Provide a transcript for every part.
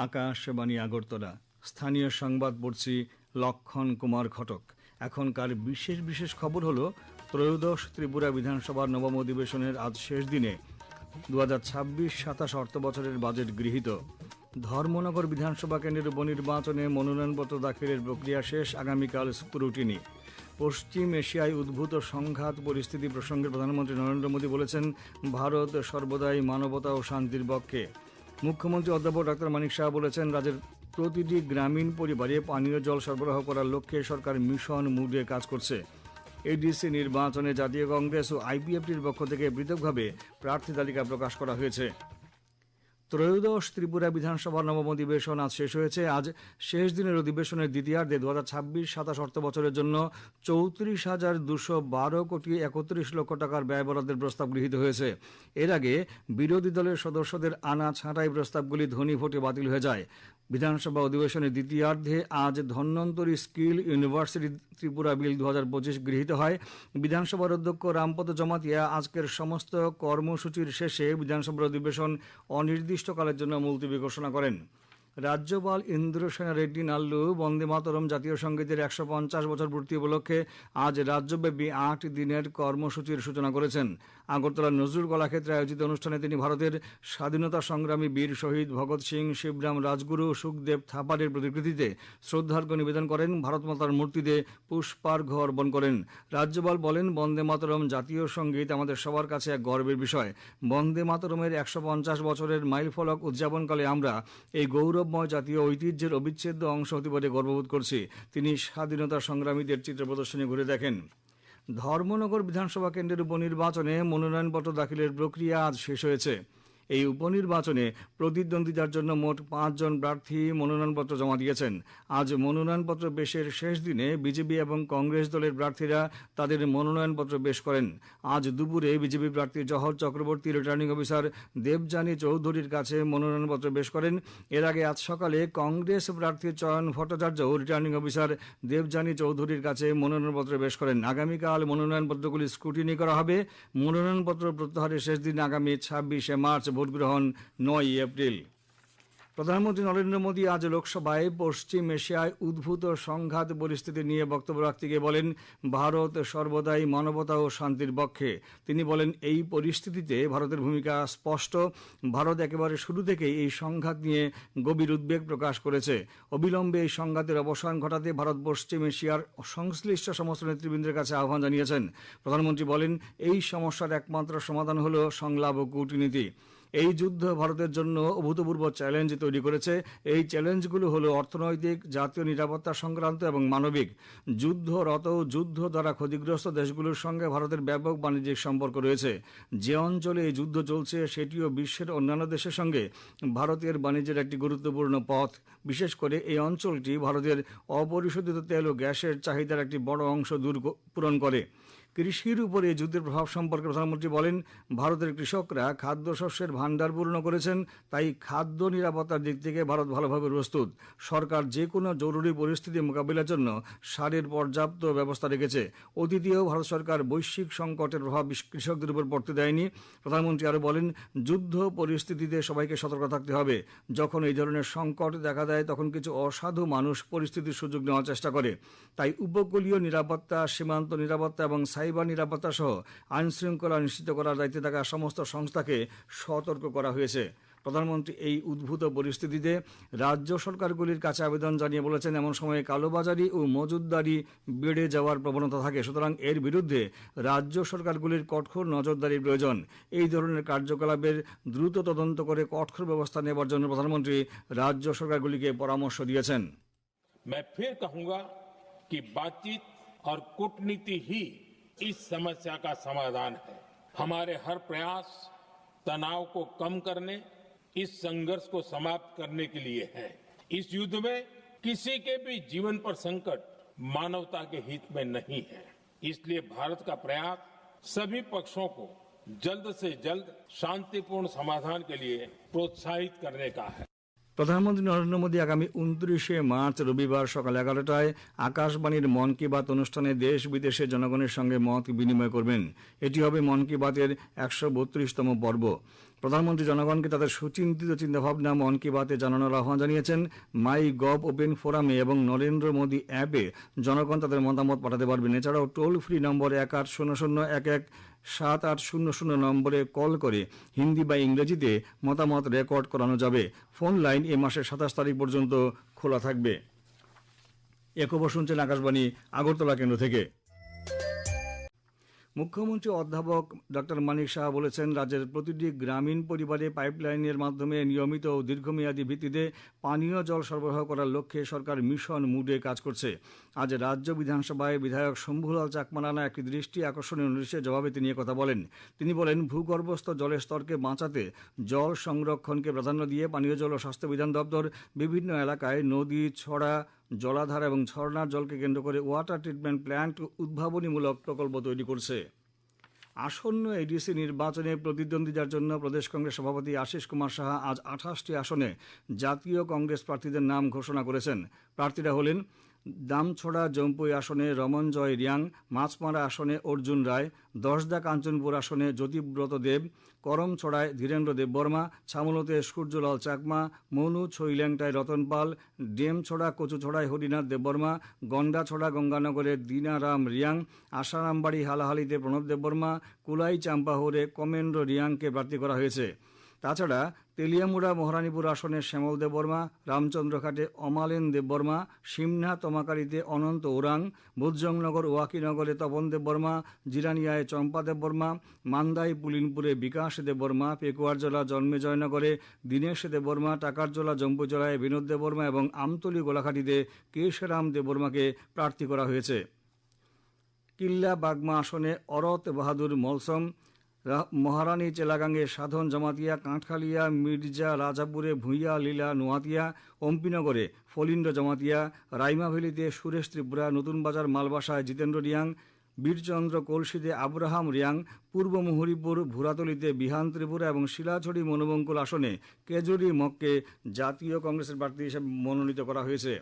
আকাশবাণী আগরতলা। স্থানীয় সংবাদ পড়ছি লক্ষণ কুমার ঘটক। এখনকার বিশেষ বিশেষ খবর হলো, ত্রয়োদশ ত্রিপুরা বিধানসভার নবম অধিবেশনের আজ শেষ দিনে 2026-27 অর্থ বছরের বাজেট গৃহীত। ধর্মনগর বিধানসভা কেন্দ্রের উপনির্বাচনে মনোনয়নপত্র দাখিলের প্রক্রিয়া শেষ, আগামীকাল স্ক্রুটিনি। পশ্চিম এশিয়ায় উদ্ভূত সংঘাত পরিস্থিতি প্রসঙ্গে প্রধানমন্ত্রী নরেন্দ্র মোদী বলেছেন, ভারত সর্বদাই মানবতা ও শান্তির পক্ষে। মুখ্যমন্ত্রী অধ্যাপক ডক্টর মানিক সাহা বলেছেন, রাজ্যের প্রতিটি গ্রামীণ পরিবারে পানীয় জল সরবরাহ করার লক্ষ্যে সরকার মিশন মুডে কাজ করছে। এডিসি নির্বাচনে জাতীয় কংগ্রেস ও আইপিএফটির পক্ষ থেকে পৃথকভাবে প্রার্থী তালিকা প্রকাশ করা হয়েছে। ত্রয়োদশ ত্রিপুরা বিধানসভার নবম অধিবেশন আজ শেষ হয়েছে। আজ শেষ দিনের অধিবেশনের দ্বিতীয়ার্ধে 2026-27 অর্থ বছরের জন্য 34,212 কোটি 31 লক্ষ টাকার ব্যয় বরাদ্দের প্রস্তাব গৃহীত হয়েছে। এর আগে বিরোধী দলের সদস্যদের আনা ছাঁটাই প্রস্তাবগুলি ধ্বনি ভোটে বাতিল হয়ে যায়। বিধানসভা অধিবেশনের দ্বিতীয়ার্ধে আজ ধন্বন্তরী স্কিল ইউনিভার্সিটি ত্রিপুরা বিল 2025 গৃহীত হয়। বিধানসভার অধ্যক্ষ রামপদ জমাতিয়া আজকের সমস্ত কর্মসূচির শেষে বিধানসভার অধিবেশন অনির্দিষ্টকালের জন্য মুলতবি ঘোষণা করেন। রাজ্যপাল ইন্দ্রসেনা রেড্ডি নাল্লু বন্দে মাতরম জাতীয় সঙ্গীতের 150 বছর পূর্তি উপলক্ষে আজ রাজ্যব্যাপী 8 দিনের কর্মসূচির সূচনা করেছেন। আগরতলার নজরুল কলাক্ষেত্রে আয়োজিত অনুষ্ঠানে তিনি ভারতের স্বাধীনতা সংগ্রামী বীর শহীদ ভগৎ সিং, শিবরাম রাজগুরু, সুখদেব থাপারের প্রতিকৃতিতে শ্রদ্ধার্ঘ্য নিবেদন করেন, ভারতমাতার মূর্তিতে পুষ্পার্ঘ্য অর্পণ করেন। রাজ্যপাল বলেন, বন্দে মাতরম জাতীয় সঙ্গীত আমাদের সবার কাছে এক গর্বের বিষয়। বন্দে মাতরমের 150 বছরের মাইলফলক উদযাপনকালে আমরা এই গৌরবময় জাতীয় ঐতিহ্যের অবিচ্ছেদ্য অংশ হতে পারে গর্ববোধ করছি। তিনি স্বাধীনতা সংগ্রামীদের চিত্র প্রদর্শনী ঘুরে দেখেন। ধর্মনগর বিধানসভা কেন্দ্রের উপনির্বাচনে মনোনয়নপত্র দাখিলের প্রক্রিয়া আজ শেষ হয়েছে। এই উপনির্বাচনে প্রতিদ্বন্দ্বিতার জন্য মোট 5 জন প্রার্থী মনোনয়নপত্র জমা দিয়েছেন। আজ মনোনয়নপত্র পেশের শেষ দিনে বিজেপি এবং কংগ্রেস দলের প্রার্থীরা তাদের মনোনয়নপত্র পেশ করেন। আজ দুপুরে বিজেপি প্রার্থী জহর চক্রবর্তী রিটার্নিং অফিসার দেবযানী চৌধুরীর কাছে মনোনয়নপত্র পেশ করেন। এর আগে আজ সকালে কংগ্রেস প্রার্থী চয়ন ভট্টাচার্য রিটার্নিং অফিসার দেবযানী চৌধুরীর কাছে মনোনয়নপত্র পেশ করেন। আগামীকাল মনোনয়নপত্রগুলি স্ক্রুটিনি করা হবে। মনোনয়নপত্র প্রত্যাহারের শেষ দিন আগামী 26 মার্চ, ভোট গ্রহণ 9 এপ্রিল। প্রধানমন্ত্রী নরেন্দ্র মোদী আজ লোকসভায় পশ্চিম এশিয়ায় উদ্ভূত সংঘাত পরিস্থিতি নিয়ে বক্তব্য রাখতে গিয়ে বলেন, ভারত সর্বদাই মানবতা ও শান্তির পক্ষে। তিনি বলেন, এই পরিস্থিতিতে ভারতের ভূমিকা স্পষ্ট। ভারত একেবারে শুরু থেকেই এই সংঘাত নিয়ে গভীর উদ্বেগ প্রকাশ করেছে। অবিলম্বে এই সংঘাতের অবসান ঘটাতে ভারত পশ্চিম এশিয়ার সংশ্লিষ্ট সমস্ত নেতৃবৃন্দের কাছে আহ্বান জানিয়েছেন। প্রধানমন্ত্রী বলেন, এই সমস্যার একমাত্র সমাধান হল সংলাপ ও কূটনীতি। এই যুদ্ধ ভারতের জন্য অভূতপূর্ব চ্যালেঞ্জ তৈরি করেছে। এই চ্যালেঞ্জগুলো হলো অর্থনৈতিক, জাতীয় নিরাপত্তা সংক্রান্ত এবং মানবিক। যুদ্ধরত ও যুদ্ধ দ্বারা ক্ষতিগ্রস্ত দেশগুলোর সঙ্গে ভারতের ব্যাপক বাণিজ্যিক সম্পর্ক রয়েছে। যে অঞ্চলে এই যুদ্ধ চলছে সেটিও বিশ্বের অন্যান্য দেশের সঙ্গে ভারতের বাণিজ্যের একটি গুরুত্বপূর্ণ পথ। বিশেষ করে এই অঞ্চলটি ভারতের অপরিশোধিত তেল ও গ্যাসের চাহিদার একটি বড় অংশ পূরণ করে। কৃষির উপরে এই যুদ্ধের প্রভাব সম্পর্কে প্রধানমন্ত্রী বলেন, ভারতের কৃষকরা খাদ্যশস্যের ভাণ্ডার পূর্ণ করেছেন, তাই খাদ্য নিরাপত্তার দিক থেকে ভারত ভালোভাবে প্রস্তুত। সরকার যে কোনো জরুরি পরিস্থিতি মোকাবিলার জন্য সারের পর্যাপ্ত ব্যবস্থা রেখেছে। অতীতেও ভারত সরকার বৈশ্বিক সংকটের প্রভাব কৃষকদের উপর পড়তে দেয়নি। প্রধানমন্ত্রী আরও বলেন, যুদ্ধ পরিস্থিতিতে সবাইকে সতর্ক থাকতে হবে। যখন এই ধরনের সংকট দেখা দেয় তখন কিছু অসাধু মানুষ পরিস্থিতির সুযোগ নেওয়ার চেষ্টা করে। তাই উপকূলীয় নিরাপত্তা, সীমান্ত নিরাপত্তা এবং সাইবার নিরাপত্তা সহ আইন শৃঙ্খলা নিশ্চিত করার দায়িত্বে থাকা সমস্ত সংস্থাকে সতর্ক করা হয়েছে। প্রধানমন্ত্রী এই উদ্ভূত পরিস্থিতিতে রাজ্য সরকারগুলির কাছে আবেদন জানিয়ে বলেছেন, এমন সময়ে কালোবাজারি ও মজুতদারি বেড়ে যাওয়ার প্রবণতা থাকে। সুতরাং এর বিরুদ্ধে রাজ্য সরকারগুলির কঠোর নজরদারির প্রয়োজন। এই ধরনের কার্যকলাপের দ্রুত তদন্ত করে কঠোর ব্যবস্থা নেওয়ার জন্য প্রধানমন্ত্রী রাজ্য সরকারগুলিকে পরামর্শ দিয়েছেন। मैं फिर कहूंगा कि बातचीत और कूटनीति ही इस समस्या का समाधान है। हमारे हर प्रयास तनाव को कम करने, इस संघर्ष को समाप्त करने के लिए है। इस युद्ध में किसी के भी जीवन पर संकट मानवता के हित में नहीं है। इसलिए भारत का प्रयास सभी पक्षों को जल्द से जल्द शांतिपूर्ण समाधान के लिए प्रोत्साहित करने का है। প্রধানমন্ত্রী নরেন্দ্র মোদী আগামী 29 মার্চ রবিবার সকাল 11টায় আকাশবাণীর মন কি বাত অনুষ্ঠানে দেশ বিদেশের জনগণের সঙ্গে মত বিনিময় করবেন। এটি হবে মন কি বাতের 132তম পর্ব। প্রধানমন্ত্রী জনগণকে তাদের সুচিন্তিত চিন্তাভাবনা মন কি বাতে জানানোর আহ্বান জানিয়েছেন। মাই গভ ওপেন ফোরামে এবং নরেন্দ্র মোদী অ্যাপে জনগণ তাদের মতামত পাঠাতে পারবেন। এছাড়াও টোল ফ্রি নম্বর 1800117800 নম্বরে কল করে হিন্দি বা ইংরেজিতে মতামত রেকর্ড করানো যাবে। ফোন লাইন এ মাসের 27 তারিখ পর্যন্ত খোলা থাকবে। এ খবর শুনছেন আকাশবাণী আগরতলা কেন্দ্র থেকে। মুখ্যমন্ত্রী অধ্যাপক ডক্টর মানিক সাহা বলেছেন, রাজ্যের প্রতিটি গ্রামীণ পরিবারে পাইপলাইনের মাধ্যমে নিয়মিত ও দীর্ঘমেয়াদী ভিত্তিতে পানীয় জল সরবরাহ করার লক্ষ্যে সরকার মিশন মুডে কাজ করছে। আজ রাজ্য বিধানসভায় বিধায়ক শম্ভুলাল চাকমারানা একটি দৃষ্টি আকর্ষণীয় নোটিশের জবাবে তিনি কথা বলেন। তিনি বলেন, ভূগর্ভস্থ জলের স্তরকে বাঁচাতে জল সংরক্ষণকে প্রাধান্য দিয়ে পানীয় জল ও স্বাস্থ্য বিধান দপ্তর বিভিন্ন এলাকায় নদী, ছড়া, জলাধার এবং ঝর্ণার জলকে কেন্দ্র করে ওয়াটার ট্রিটমেন্ট প্ল্যান্ট উদ্ভাবনীমূলক প্রকল্প তৈরি করছে। আসন্ন এডিসি নির্বাচনে প্রতিদ্বন্দ্বিতার জন্য প্রদেশ কংগ্রেস সভাপতি আশিস কুমার সাহা আজ 28টি আসনে জাতীয় কংগ্রেস প্রার্থীদের নাম ঘোষণা করেছেন। প্রার্থীরা হলেন দামছড়া জম্পুই আসনে রমনজয় রিয়াং, মাছমারা আসনে অর্জুন রায়, দশদা কাঞ্চনপুর আসনে জ্যোতিব্রত দেব, করমছড়ায় ধীরেন্দ্র দেববর্মা, ছামলতে সূর্যলাল চাকমা, মনু ছৈল্যাংটায় রতন পাল, ডেমছড়া কচুছড়ায় হরিনাথ দেববর্মা, গন্ডাছড়া গঙ্গানগরে দীনারাম রিয়াং, আশারামবাড়ি হালাহালিতে প্রণব দেববর্মা, কুলাই চাম্পাহরে কমেন্দ্র রিয়াংকে প্রার্থী করা হয়েছে। তাছাড়া তেলিয়ামুড়া মহারানীপুর আসনে শ্যামল দেববর্মা, রামচন্দ্রঘাটে অমালেন দেববর্মা, সিমনা তমাকারিতে অনন্ত ওরাং, বুধজংনগর ওয়াকিনগরে তপন দেববর্মা, জিরানিয়ায় চম্পা দেববর্মা, মান্দাই পুলিনপুরে বিকাশ দেববর্মা, পেকুয়ারজলা জন্মেজয়নগরে দীনেশ দেববর্মা, টাকারজলা জম্পুজলায় বিনোদ দেববর্মা এবং আমতলী গোলাঘাটিতে কেশরাম দেববর্মাকে প্রার্থী করা হয়েছে। কিল্লা বাগমা আসনে অরত বাহাদুর মলসম, মহারানী চেলাগাঙ্গে সাধন জমাতিয়া, কাঁঠালিয়া মির্জা রাজাপুরে ভূঁইয়া লীলা নোয়াতিয়া, অম্পিনগরে ফলিন্দ্র জমাতিয়া, রাইমাভেলিতে সুরেশ ত্রিপুরা, নতুন বাজার মালবাসায় জিতেন্দ্র রিয়াং, বীরচন্দ্র কলসিতে আব্রাহাম রিয়াং, পূর্ব মুহুরীপুর ভুরাতলিতে বিহান ত্রিপুরা এবং শিলাছড়ি মনোবঙ্কুল আসনে কেজরি মককে জাতীয় কংগ্রেসের প্রার্থী হিসেবে মনোনীত করা হয়েছে।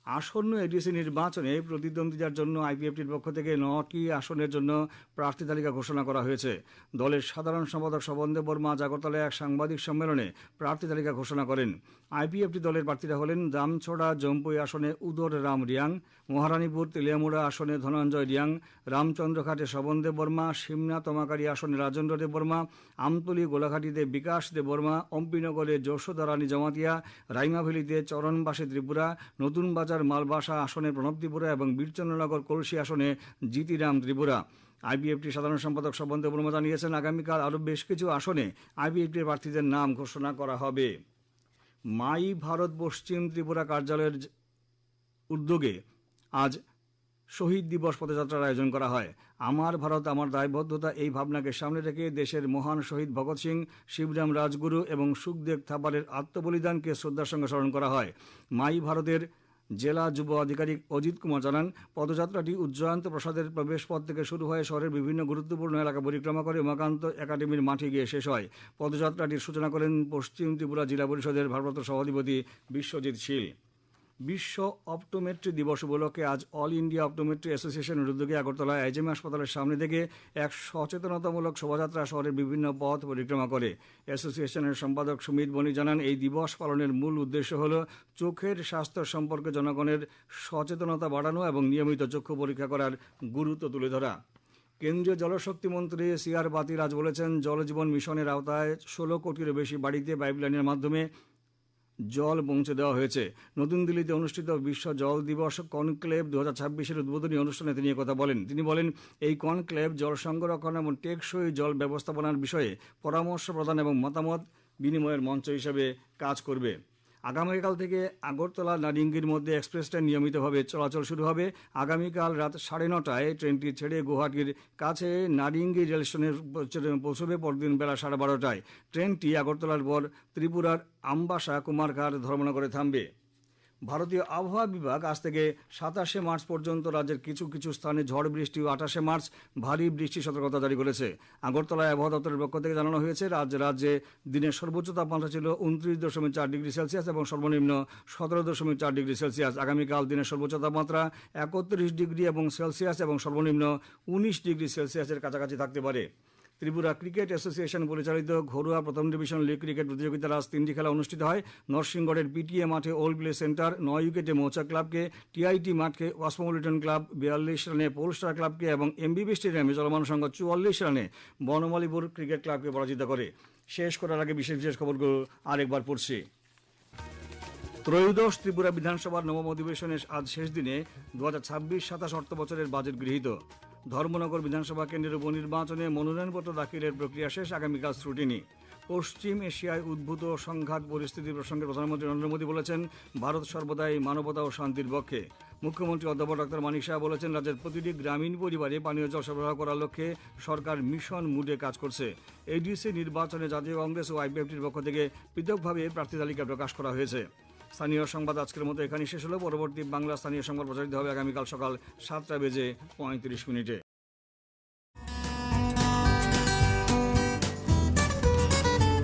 আসন্ন এডিসি নির্বাচনে প্রতিদ্বন্দ্বিতার জন্য আইপিএফটির পক্ষ থেকে 9টি আসনের জন্য প্রার্থী তালিকা ঘোষণা করা হয়েছে। দলের সাধারণ সম্পাদক স্বপন দেববর্মা আজ আগরতলায় এক সাংবাদিক সম্মেলনে প্রার্থী তালিকা ঘোষণা করেন। আইপিএফটি দলের প্রার্থীরা হলেন দামছড়া জম্পুই আসনে উদর রাম রিয়াং, মহারানীপুর তেলিয়ামুড়া আসনে ধনঞ্জয় রিয়াং, রামচন্দ্রঘাটে স্বপন দেববর্মা, সিমনা তমাকারি আসনে রাজেন্দ্র দেববর্মা, আমতলী গোলাঘাটিতে বিকাশ দেববর্মা, অম্পিনগরে যশোদারানী জমাতিয়া, রাইমাভেলিতে চরণবাসী ত্রিপুরা, নতুন বাজার মালবাসা আসনে প্রণব ত্রিপুরা এবং বীরচন্দ্রনগর কলসি আসনে জিতিরাম ত্রিপুরা। আইপিএফটি সাধারণ সম্পাদক স্বপন দেববর্মা জানিয়েছেন, আগামীকাল আরও বেশ কিছু আসনে আইপিএফটির প্রার্থীদের নাম ঘোষণা করা হবে। মাই ভারত পশ্চিম ত্রিপুরা কার্যালয়ের উদ্যোগে আজ শহীদ দিবস পদযাত্রার আয়োজন করা হয়। আমার ভারত আমার দায়বদ্ধতা এই ভাবনাকে সামনে রেখে দেশের মহান শহীদ ভগৎ সিং, শিবরাম রাজগুরু এবং সুখদেব থাপারের আত্মবলিদানকে শ্রদ্ধার সঙ্গে স্মরণ করা হয়। মাই ভারতের জেলা যুব আধিকারিক অজিত কুমার জানান, পদযাত্রাটি উজ্জয়ন্ত প্রসাদের প্রবেশপথ থেকে শুরু হয়ে শহরের বিভিন্ন গুরুত্বপূর্ণ এলাকা পরিক্রমা করে উমাকান্ত একাডেমির মাঠে গিয়ে শেষ হয়। পদযাত্রাটির সূচনা করেন পশ্চিম ত্রিপুরা জেলা পরিষদের ভারপ্রাপ্ত সভাধিপতি বিশ্বজিৎ শীল। বিশ্ব অপটোমেট্রি দিবস উপলক্ষে আজ অল ইন্ডিয়া অপটোমেট্রি অ্যাসোসিয়েশনের উদ্যোগে আগরতলা এজেএম হাসপাতালের সামনে থেকে এক সচেতনতামূলক শোভাযাত্রা শহরের বিভিন্ন পথ পরিক্রমা করে। অ্যাসোসিয়েশনের সম্পাদক সুমিত বণিক জানান, এই দিবস পালনের মূল উদ্দেশ্য হল চোখের স্বাস্থ্য সম্পর্কে জনগণের সচেতনতা বাড়ানো এবং নিয়মিত চক্ষু পরীক্ষা করার গুরুত্ব তুলে ধরা। কেন্দ্রীয় জলশক্তি মন্ত্রী সিআর পাতিল আজ বলেছেন, জল জীবন মিশনের আওতায় 16 কোটিরও বেশি বাড়িতে পাইপলাইনের মাধ্যমে জল পৌঁছে দেওয়া হয়েছে। নতুন দিল্লিতে অনুষ্ঠিত বিশ্ব জল দিবস কনক্লেভ 2026-এর উদ্বোধনী অনুষ্ঠানে তিনি কথা বলেন। তিনি বলেন, এই কনক্লেভ জল সংরক্ষণ এবং টেকসই জল ব্যবস্থাপনার বিষয়ে পরামর্শ প্রদান এবং মতামত বিনিময়ের মঞ্চ হিসেবে কাজ করবে। আগামীকাল থেকে আগরতলা নারিঙ্গির মধ্যে এক্সপ্রেস ট্রেন নিয়মিতভাবে চলাচল শুরু হবে। আগামীকাল রাত 9:30টায় ট্রেনটি ছেড়ে গুয়াহাটির কাছে নারিঙ্গি রেল স্টেশনে পৌঁছবে। পরদিন বেলা 12:30টায় ট্রেনটি আগরতলার পর ত্রিপুরার আমবাসা, কুমারঘাট, ধর্মনগরে থামবে। ভারতীয় আবহাওয়া বিভাগ আজ থেকে 27শে মার্চ পর্যন্ত রাজ্যের কিছু কিছু স্থানে ঝড় বৃষ্টি ও 28শে মার্চ ভারী বৃষ্টির সতর্কতা জারি করেছে। আগরতলায় আবহাওয়া দপ্তরের পক্ষ থেকে জানানো হয়েছে, রাজ্যে দিনের সর্বোচ্চ তাপমাত্রা ছিল 29.4 ডিগ্রি সেলসিয়াস এবং সর্বনিম্ন 17.4 ডিগ্রি সেলসিয়াস। আগামীকাল দিনের সর্বোচ্চ তাপমাত্রা 31 ডিগ্রি এবং সেলসিয়াস এবং সর্বনিম্ন 19 ডিগ্রি সেলসিয়াসের কাছাকাছি থাকতে পারে। ত্রিপুরা ক্রিকেট অ্যাসোসিয়েশন পরিচালিত ঘরোয়া প্রথম ডিভিশন লিগ ক্রিকেট প্রতিযোগিতার আজ 3টি খেলা অনুষ্ঠিত হয়। নরসিংগড়ের পিটিএ মাঠে ওল্ড প্লে সেন্টার 9 উইকেটে মৌচাক ক্লাবকে, টিআইটি মাঠে কসমোপলিটন ক্লাব 42 রানে পোলস্টার ক্লাবকে এবং এমবিবি স্টেডিয়ামে চলমান সংঘ 44 রানে বনমালীপুর ক্রিকেট ক্লাবকে পরাজিত করে। শেষ করার আগে বিশেষ বিশেষ খবরগুলো আরেকবার পড়ছি। ত্রয়োদশ ত্রিপুরা বিধানসভার নবম অধিবেশনের আজ শেষ দিনে 2026-27 অর্থ বছরের বাজেট গৃহীত। ধর্মনগর বিধানসভা কেন্দ্রের উপনির্বাচনে মনোনয়নপত্র দাখিলের প্রক্রিয়া শেষ, আগামীকাল স্ক্রুটিনি। পশ্চিম এশিয়ায় উদ্ভূত সংঘাত পরিস্থিতি প্রসঙ্গে প্রধানমন্ত্রী নরেন্দ্র মোদী বলেছেন, ভারত সর্বদাই মানবতা ও শান্তির পক্ষে। মুখ্যমন্ত্রী অধ্যাপক ডক্টর মানিক সাহা বলেছেন, রাজ্যের প্রতিটি গ্রামীণ পরিবারে পানীয় জল সরবরাহ করার লক্ষ্যে সরকার মিশন মুডে কাজ করছে। এডিসি নির্বাচনে জাতীয় কংগ্রেস ও আইপিএফটির পক্ষ থেকে পৃথকভাবে প্রার্থী তালিকা প্রকাশ করা হয়েছে। স্থানীয় সংবাদ আজকের মতো এখানেই শেষ হলো। পরবর্তী বাংলা স্থানীয় সংবাদ প্রচারিত হবে আগামীকাল সকাল 7টা বেজে 35 মিনিটে।